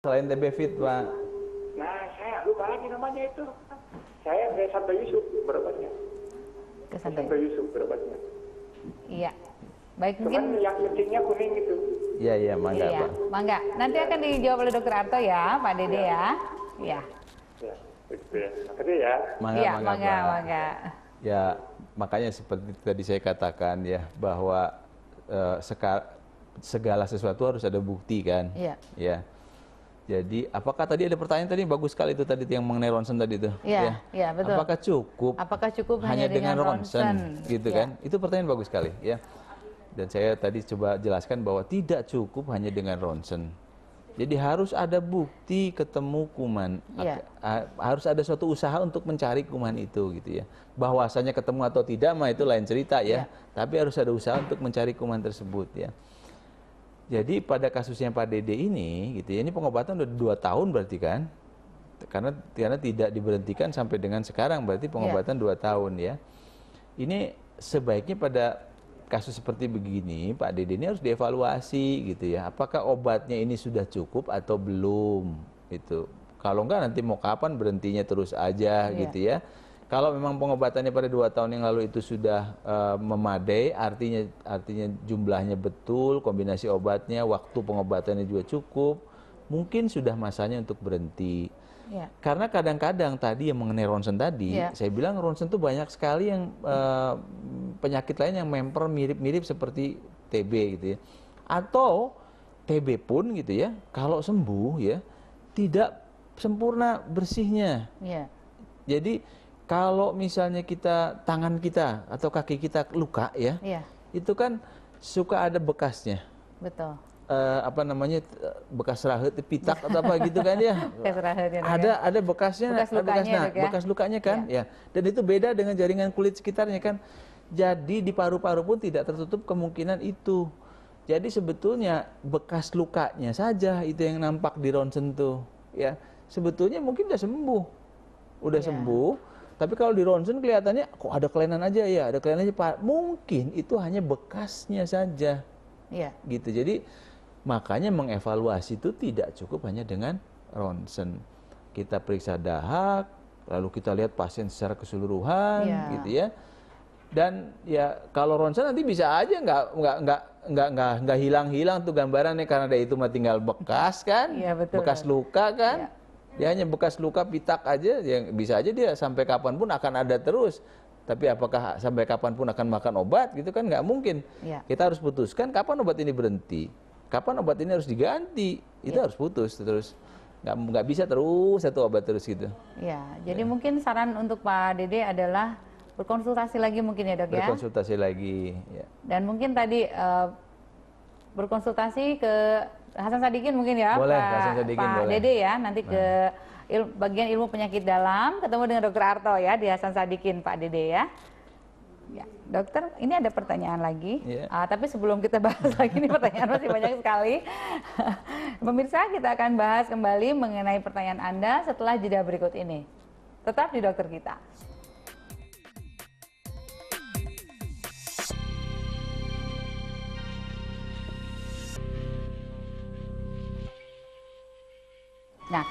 Selain TB Fit, Pak. Nah, saya lupa lagi namanya itu. Saya ke Santo Yusuf berobatnya. Ke Santo Santo. Yusuf berobatnya. Iya. Baik, Cuman mungkin yang kencingnya kuning itu. Iya, mangga, iya, Pak. mangga. Nanti akan dijawab oleh Dokter Arto ya, Pak Dede ya. Iya. Ya, begitu ya. Makasih ya. Iya, Pak. mangga. Ya, makanya seperti tadi saya katakan ya, bahwa segala sesuatu harus ada bukti kan. Iya. Ya. Jadi, apakah tadi ada pertanyaan tadi bagus sekali itu tadi yang mengenai ronsen tadi itu? Iya, betul. Apakah cukup hanya dengan ronsen gitu Iya. kan? Itu pertanyaan bagus sekali ya. Dan saya tadi coba jelaskan bahwa tidak cukup hanya dengan ronsen. Jadi harus ada bukti ketemu kuman. Iya. Harus ada suatu usaha untuk mencari kuman itu gitu ya. Bahwasanya ketemu atau tidak mah itu lain cerita ya. Iya. Tapi harus ada usaha untuk mencari kuman tersebut ya. Jadi pada kasusnya Pak Dede ini gitu ya, ini pengobatan udah 2 tahun berarti kan? Karena tidak diberhentikan sampai dengan sekarang, berarti pengobatan 2 tahun ya. Ini sebaiknya pada kasus seperti begini Pak Dede ini harus dievaluasi gitu ya. Apakah obatnya ini sudah cukup atau belum gitu. Kalau enggak nanti mau kapan berhentinya terus aja gitu ya. Kalau memang pengobatannya pada 2 tahun yang lalu itu sudah memadai, artinya jumlahnya betul, kombinasi obatnya, waktu pengobatannya juga cukup, mungkin sudah masanya untuk berhenti. Iya. Karena kadang-kadang tadi yang mengenai ronsen tadi, saya bilang ronsen itu banyak sekali yang penyakit lain yang memper mirip-mirip seperti TB gitu ya. Atau TB pun gitu ya, kalau sembuh ya, tidak sempurna bersihnya. Iya. Jadi kalau misalnya tangan kita atau kaki kita luka ya, itu kan suka ada bekasnya. Betul. Bekas rahet, pitak atau apa gitu kan ya. Ada bekasnya, bekas lukanya kan. Ya. Dan itu beda dengan jaringan kulit sekitarnya kan. Jadi di paru-paru pun tidak tertutup kemungkinan itu. Jadi sebetulnya bekas lukanya saja itu yang nampak di ronsen tuh. Ya, sebetulnya mungkin udah sembuh. Tapi kalau di ronsen kelihatannya kok ada kelainan aja ya, ada kelainan aja. Mungkin itu hanya bekasnya saja. Iya. Gitu. Jadi makanya mengevaluasi itu tidak cukup hanya dengan ronsen. Kita periksa dahak, lalu kita lihat pasien secara keseluruhan, gitu ya. Dan ya kalau ronsen nanti bisa aja nggak hilang-hilang tuh gambarannya karena ada itu mah tinggal bekas kan, bekas luka kan. Ya. Dia hanya bekas luka pitak aja, yang bisa aja dia sampai kapanpun akan ada terus. Tapi apakah sampai kapanpun akan makan obat gitu kan nggak mungkin. Kita harus putuskan kapan obat ini berhenti, kapan obat ini harus diganti. Itu harus putus terus. Nggak bisa terus satu obat terus gitu. Ya, jadi mungkin saran untuk Pak Dede adalah berkonsultasi lagi mungkin ya dok ya. Berkonsultasi lagi. Ya. Dan mungkin tadi berkonsultasi ke Hasan Sadikin mungkin ya, boleh, Pak Dede ya, nanti ke bagian ilmu penyakit dalam, ketemu dengan Dokter Arto ya di Hasan Sadikin Pak Dede ya. Ya, dokter, ini ada pertanyaan lagi, tapi sebelum kita bahas lagi ini pertanyaan masih banyak sekali. Pemirsa, kita akan bahas kembali mengenai pertanyaan Anda setelah jeda berikut ini. Tetap di dokter kita. Nah,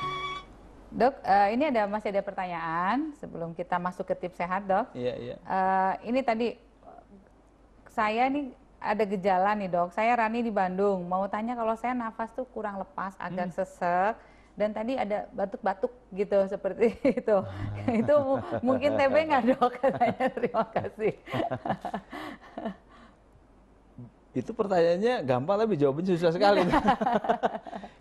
dok, ini masih ada pertanyaan sebelum kita masuk ke tips sehat, dok. Iya. Ini tadi saya nih ada gejala nih, dok. Saya Rani di Bandung. Mau tanya kalau saya nafas tuh kurang lepas, agak sesek, dan tadi ada batuk-batuk gitu seperti itu. Itu mungkin TB nggak, dok? Katanya. Terima kasih. Itu pertanyaannya gampang tapi jawabannya susah sekali.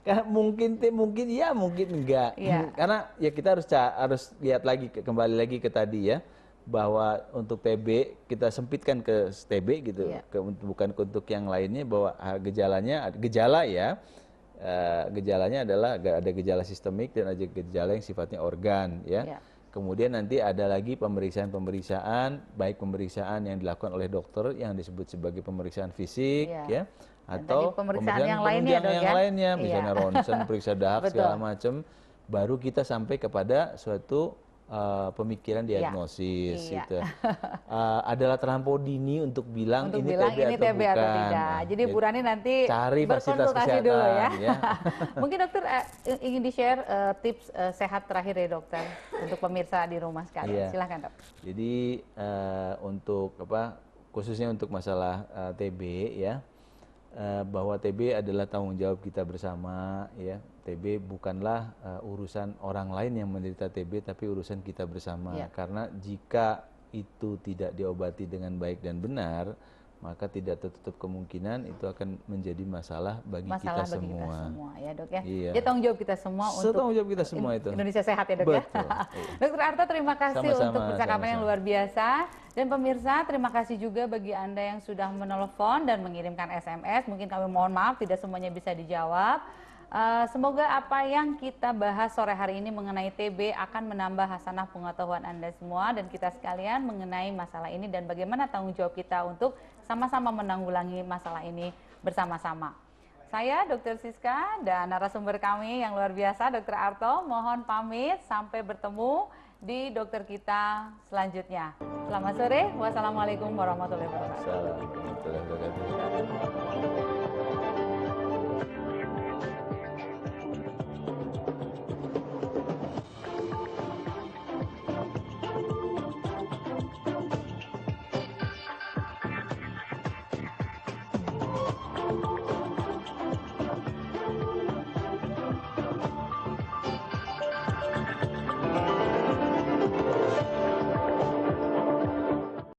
Karena mungkin iya, mungkin enggak. Karena ya kita harus lihat lagi, kembali lagi ke tadi ya, bahwa untuk TB kita sempitkan ke TB gitu, bukan untuk yang lainnya, bahwa gejalanya adalah ada gejala sistemik dan ada gejala yang sifatnya organ ya. Kemudian nanti ada lagi pemeriksaan, baik pemeriksaan yang dilakukan oleh dokter yang disebut sebagai pemeriksaan fisik, ya, atau pemeriksaan yang lainnya, misalnya ronsen, periksa dahak segala macam, baru kita sampai kepada suatu pemikiran diagnosis Iya. gitu. Adalah terlampau dini untuk bilang ini bilang TB ini atau TB bukan. atau tidak. Jadi Bu Rani nanti cari fasilitas berkonsultasi kesehatan, dulu ya. ya. Mungkin dokter ingin di-share tips sehat terakhir ya dokter untuk pemirsa di rumah sekalian. Iya. Silahkan dok. Jadi untuk khususnya untuk masalah TB ya, bahwa TB adalah tanggung jawab kita bersama ya. TB bukanlah urusan orang lain yang menderita TB, tapi urusan kita bersama. Ya. Karena jika itu tidak diobati dengan baik dan benar, maka tidak tertutup kemungkinan itu akan menjadi masalah bagi kita semua. Kita semua ya dok ya. Iya. Jadi tanggung jawab kita semua untuk tanggung jawab kita semua itu. Indonesia sehat ya dok. Betul. Ya. Dokter Arto terima kasih Sama-sama, untuk percakapan yang luar biasa. Dan pemirsa terima kasih juga bagi Anda yang sudah menelpon dan mengirimkan SMS. Mungkin kami mohon maaf tidak semuanya bisa dijawab. Semoga apa yang kita bahas sore hari ini mengenai TB akan menambah hasanah pengetahuan Anda semua dan kita sekalian mengenai masalah ini dan bagaimana tanggung jawab kita untuk sama-sama menanggulangi masalah ini bersama-sama. Saya Dr. Siska dan narasumber kami yang luar biasa Dr. Arto mohon pamit sampai bertemu di dokter kita selanjutnya. Selamat sore, wassalamualaikum warahmatullahi wabarakatuh. Assalamualaikum warahmatullahi wabarakatuh.